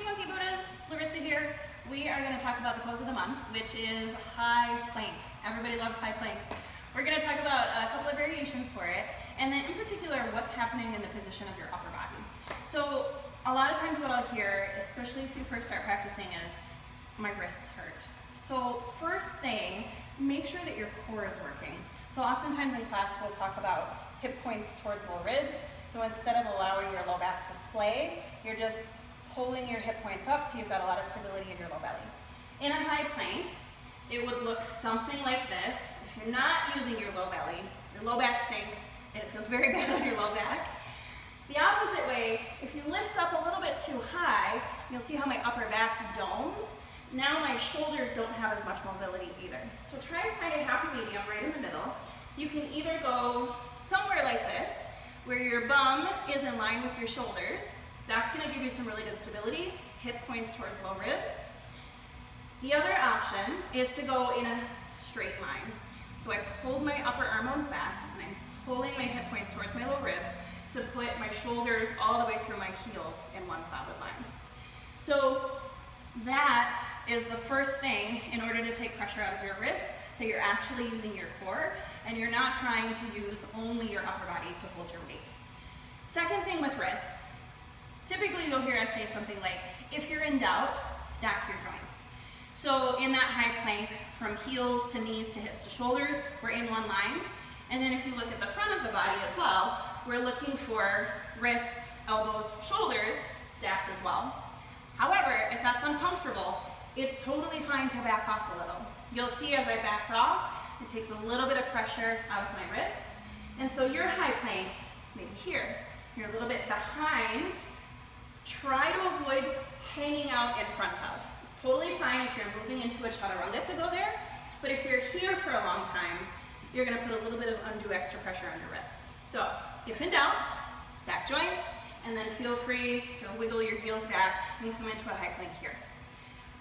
Monkey Buddhas, Larissa here. We are going to talk about the pose of the month, which is high plank. Everybody loves high plank. We're going to talk about a couple of variations for it, and then in particular what's happening in the position of your upper body. So a lot of times what I'll hear, especially if you first start practicing, is my wrists hurt. So first thing, make sure that your core is working. So oftentimes in class we'll talk about hip points towards low ribs. So instead of allowing your low back to splay, you're just pulling your hip points up so you've got a lot of stability in your low belly. In a high plank, it would look something like this. If you're not using your low belly, your low back sinks and it feels very bad on your low back. The opposite way, if you lift up a little bit too high, you'll see how my upper back domes. Now my shoulders don't have as much mobility either. So try to find a happy medium right in the middle. You can either go somewhere like this, where your bum is in line with your shoulders. That's going to give you some really good stability, hip points towards low ribs. The other option is to go in a straight line. So I pulled my upper arm bones back, and I'm pulling my hip points towards my low ribs to put my shoulders all the way through my heels in one solid line. So that is the first thing in order to take pressure out of your wrists, that you're actually using your core and you're not trying to use only your upper body to hold your weight. Second thing with wrists, typically you'll hear us say something like, if you're in doubt, stack your joints. So in that high plank, from heels to knees to hips to shoulders, we're in one line. And then if you look at the front of the body as well, we're looking for wrists, elbows, shoulders stacked as well. However, if that's uncomfortable, it's totally fine to back off a little. You'll see as I backed off, it takes a little bit of pressure out of my wrists. And so your high plank, maybe here, you're a little bit behind. Try to avoid hanging out in front of. It's totally fine if you're moving into a Chaturanga to go there, but if you're here for a long time, you're gonna put a little bit of undue extra pressure on your wrists. So if in doubt, stack joints, and then feel free to wiggle your heels back and come into a high plank here.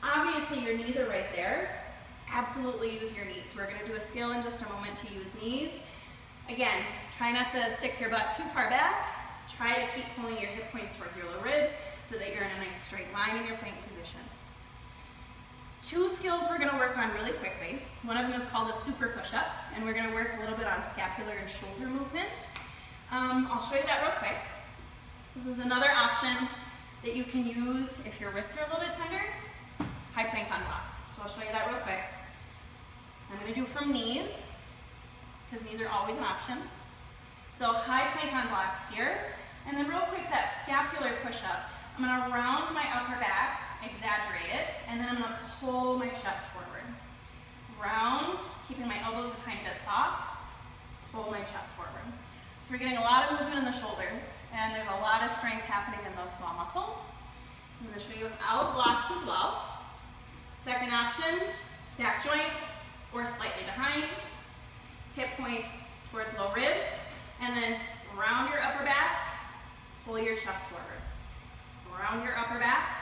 Obviously your knees are right there. Absolutely use your knees. We're gonna do a scale in just a moment to use knees. Again, try not to stick your butt too far back. Try to keep pulling your hip points towards your low ribs so that you're in a nice straight line in your plank position. Two skills we're gonna work on really quickly. One of them is called a super push up, and we're gonna work a little bit on scapular and shoulder movement. I'll show you that real quick. This is another option that you can use if your wrists are a little bit tender. High plank on blocks. So I'll show you that real quick. I'm going to do from knees, because knees are always an option. So high plank on blocks here. And then real quick, that scapular push up. I'm going to round my upper back, exaggerate it, and then I'm going to pull my chest forward. Round, keeping my elbows a tiny bit soft, pull my chest forward. So we're getting a lot of movement in the shoulders, and there's a lot of strength happening in those small muscles. I'm going to show you without blocks as well. Second option, stack joints or slightly behind, hip points towards low ribs, and then round your upper back, pull your chest forward. Round your upper back,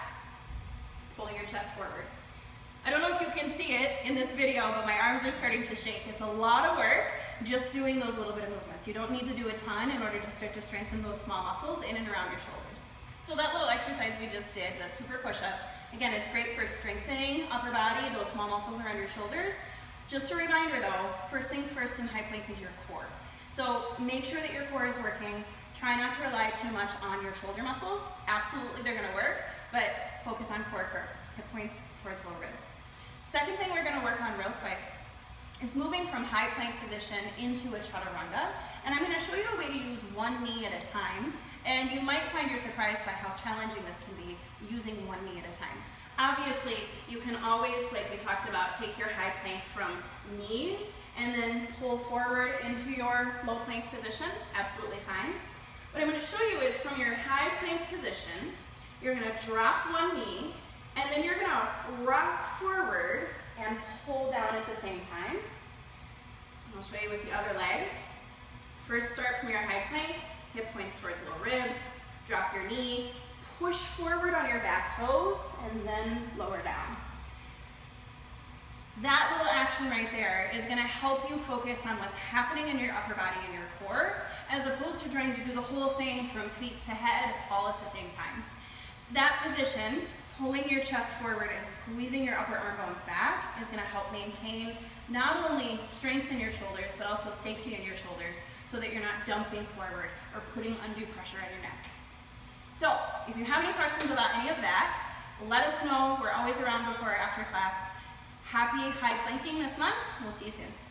pull your chest forward. I don't know if you can see it in this video, but my arms are starting to shake. It's a lot of work just doing those little bit of movements. You don't need to do a ton in order to start to strengthen those small muscles in and around your shoulders. So that little exercise we just did, the super push-up, again, it's great for strengthening upper body, those small muscles around your shoulders. Just a reminder though, first things first in high plank is your core. So make sure that your core is working. Try not to rely too much on your shoulder muscles. Absolutely they're gonna work, but focus on core first, hip points towards low ribs. Second thing we're gonna work on real quick is moving from high plank position into a Chaturanga. And I'm gonna show you a way to use one knee at a time. And you might find you're surprised by how challenging this can be using one knee at a time. Obviously, you can always, like we talked about, take your high plank from knees and then pull forward into your low plank position. Absolutely fine. What I'm gonna show you is from your high plank position, you're gonna drop one knee and then you're gonna rock forward and pull down at the same time. I'll show you with the other leg. First start from your high plank, hip points towards low ribs, drop your knee, push forward on your back toes, and then lower down. That little action right there is gonna help you focus on what's happening in your upper body and your core, as opposed to trying to do the whole thing from feet to head all at the same time. That position, pulling your chest forward and squeezing your upper arm bones back is going to help maintain not only strength in your shoulders, but also safety in your shoulders so that you're not dumping forward or putting undue pressure on your neck. So if you have any questions about any of that, let us know. We're always around before or after class. Happy high planking this month. We'll see you soon.